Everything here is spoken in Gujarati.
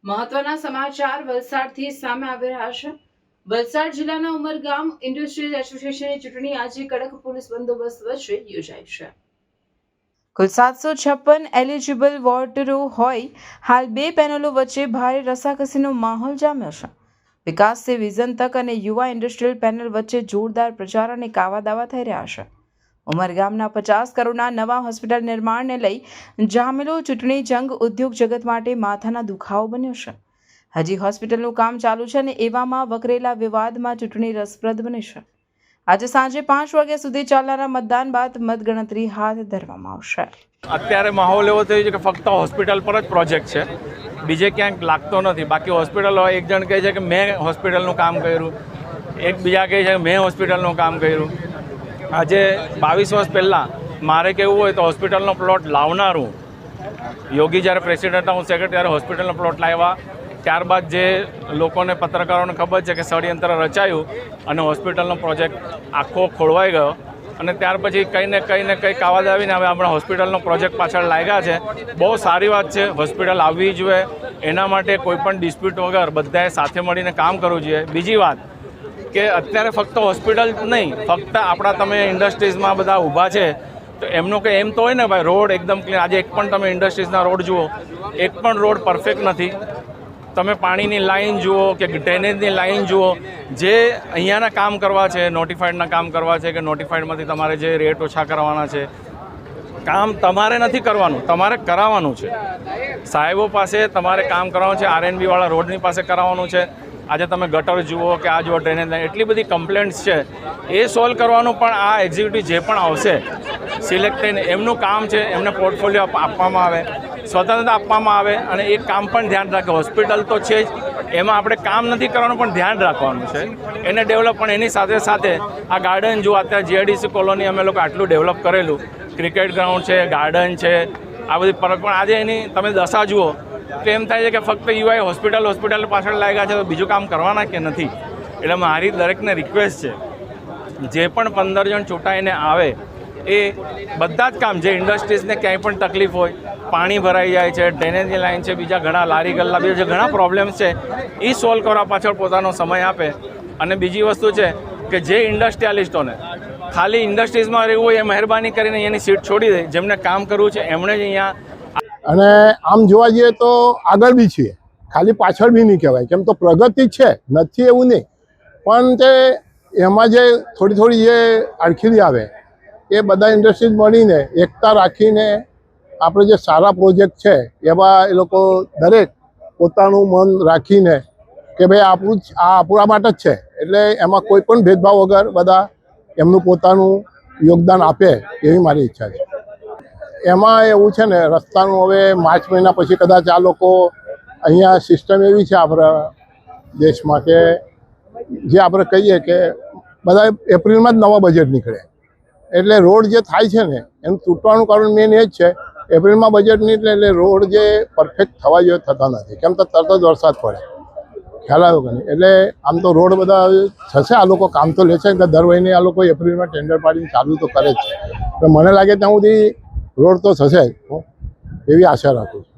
મહત્વના સમાચાર વલસાડથી સામે આવી રહ્યા છે। વલસાડ જિલ્લાના ઉમરગામ ઇન્ડસ્ટ્રીઝ એસોસિએશનની ચૂંટણી આજે કડક પોલીસ બંદોબસ્ત વચ્ચે યોજાઈ છે। કુલ 756 એલિજિબલ વોટરો હોય હાલ બે પેનલો વચ્ચે ભારે રસાકસીનો માહોલ જામ્યો છે। વિકાસ સે વિઝન તક અને યુવા ઇન્ડસ્ટ્રીયલ પેનલ વચ્ચે જોરદાર પ્રચાર અને કાવાદાવા થઈ રહ્યા છે। ઉમરગામના 50 કરોડના નવા હોસ્પિટલ નિર્માણને લઈ જામેલો ચૂંટણી જંગ ઉદ્યોગ જગત માટે માથાના દુખાવો બન્યો છે। હજી હોસ્પિટલનું કામ ચાલુ છે અને એવામાં વકરેલા વિવાદમાં ચૂંટણી રસપ્રદ બની છે। આજે સાંજે 5 વાગ્યા સુધી ચાલનારા મતદાન બાદ મતગણતરી હાથ ધરવામાં આવશે। અત્યારે માહોલ એવો થયો છે કે ફક્ત હોસ્પિટલ પર જ પ્રોજેક્ટ છે, બીજે ક્યાંક લાગતો નથી। બાકી હોસ્પિટલ એક જણ કહે છે કે મેં હોસ્પિટલનું કામ કર્યું, એક બીજા કહે છે કે મેં હોસ્પિટલનું કામ કર્યું। આજે 22 વર્ષ પહેલાં મારે કહેવું હોય તો હોસ્પિટલનો પ્લોટ લાવનારું યોગી જ્યારે પ્રેસિડેન્ટ હતા, હું સેક્રેટરી, ત્યારે હોસ્પિટલનો પ્લોટ લાવ્યા। ત્યારબાદ જે લોકોને પત્રકારોને ખબર છે કે ષડયંત્ર રચાયું અને હોસ્પિટલનો પ્રોજેક્ટ આખો ખોળવાઈ ગયો અને ત્યાર પછી કંઈ ને કંઈ કાવાદ આવીને હવે આપણે હોસ્પિટલનો પ્રોજેક્ટ પાછળ લાગ્યા છે। બહુ સારી વાત છે, હોસ્પિટલ આવવી જોઈએ, એના માટે કોઈપણ ડિસ્પ્યુટ વગર બધાએ સાથે મળીને કામ કરવું જોઈએ। બીજી વાત કે અત્યારે ફક્ત હોસ્પિટલ નહીં, ફક્ત આપણા તમે ઇન્ડસ્ટ્રીઝમાં બધા ઊભા છે તો એમનું કંઈ એમ તો હોય ને ભાઈ, રોડ એકદમ ક્લીન। આજે એક પણ તમે ઇન્ડસ્ટ્રીઝના રોડ જુઓ, એક પણ રોડ પરફેક્ટ નથી। તમે પાણીની લાઈન જુઓ કે ડ્રેનેજની લાઈન જુઓ, જે અહીંયાના કામ કરવા છે, નોટિફાઈડના કામ કરવા છે કે નોટિફાઈડમાંથી તમારે જે રેટ ઓછા કરવાના છે, કામ તમારે નથી કરવાનું, તમારે કરાવવાનું છે। સાહેબો પાસે તમારે કામ કરવાનું છે, RNB વાળા રોડની પાસે કરાવવાનું છે। આજે તમે ગટર જુઓ કે આ જુઓ, ડ્રેનેજ લાઈન, એટલી બધી કમ્પ્લેન્ટ્સ છે, એ સોલ્વ કરવાનું પણ આ એક્ઝિક્યુટિવ જે પણ આવશે સિલેક્ટ થઈને એમનું કામ છે। એમને પોર્ટફોલિયો આપવામાં આવે, સ્વતંત્રતા આપવામાં આવે અને એ કામ પણ ધ્યાન રાખે। હોસ્પિટલ તો છે જ, એમાં આપણે કામ નથી કરવાનું પણ ધ્યાન રાખવાનું છે, એને ડેવલપ। પણ એની સાથે સાથે આ ગાર્ડન જુઓ, અત્યારે GIDC કોલોની અમે લોકો આટલું ડેવલપ કરેલું, ક્રિકેટ ગ્રાઉન્ડ છે, ગાર્ડન છે, આ બધી પણ આજે એની તમે દશા જુઓ તો એમ થાય છે કે ફક્ત યુવાએ હોસ્પિટલ પાછળ લાગ્યા છે તો બીજું કામ કરવાના કે નથી। એટલે મારી દરેકને રિક્વેસ્ટ છે, જે પણ 15 જણ ચૂંટાઈને આવે એ બધા જ કામ, જે ઇન્ડસ્ટ્રીઝને ક્યાંય પણ તકલીફ હોય, પાણી ભરાઈ જાય છે, ડ્રેનેજની લાઈન છે, બીજા ઘણા લારી ગલ્લા, બીજા જે ઘણા પ્રોબ્લેમ્સ છે એ સોલ્વ કરવા પાછળ પોતાનો સમય આપે। અને બીજી વસ્તુ છે કે જે ઇન્ડસ્ટ્રીયાલિસ્ટોને ખાલી ઇન્ડસ્ટ્રીઝમાં રહેવું હોય એ મહેરબાની કરીને અહીંયાની સીટ છોડી દે, જેમને કામ કરવું છે એમણે જ અહીંયા। અને આમ જોવા જઈએ તો આગળ બી છીએ, ખાલી પાછળ બી નહીં કહેવાય, કેમ તો પ્રગતિ છે, નથી એવું નહીં, પણ તે એમાં જે થોડી જે અડખીલી આવે એ બધા ઇન્ડસ્ટ્રીઝ મળીને એકતા રાખીને આપણે જે સારા પ્રોજેક્ટ છે એવા એ લોકો દરેક પોતાનું મન રાખીને કે ભાઈ આપણા માટે જ છે, એટલે એમાં કોઈ પણ ભેદભાવ વગર બધા એમનું પોતાનું યોગદાન આપે એવી મારી ઈચ્છા છે। એમાં એવું છે ને, રસ્તાનું હવે માર્ચ મહિના પછી કદાચ આ લોકો અહીંયા સિસ્ટમ એવી છે આપણા દેશમાં કે જે આપણે કહીએ કે બધા એપ્રિલમાં જ નવા બજેટ નીકળે, એટલે રોડ જે થાય છે ને એનું તૂટવાનું કારણ મેન એ જ છે, એપ્રિલમાં બજેટ નીકળે એટલે રોડ જે પરફેક્ટ થવા જોઈએ થતા નથી, કેમ તો તરત જ વરસાદ પડે, ખ્યાલ આવ્યો કે નહીં। એટલે આમ તો રોડ બધા થશે, આ લોકો કામ તો લે છે, એટલે દર મહિને આ લોકો એપ્રિલમાં ટેન્ડર પાડીને ચાલુ તો કરે જ છે, તો મને લાગે ત્યાં સુધી રોડ તો થશે જ, એવી આશા રાખું છું।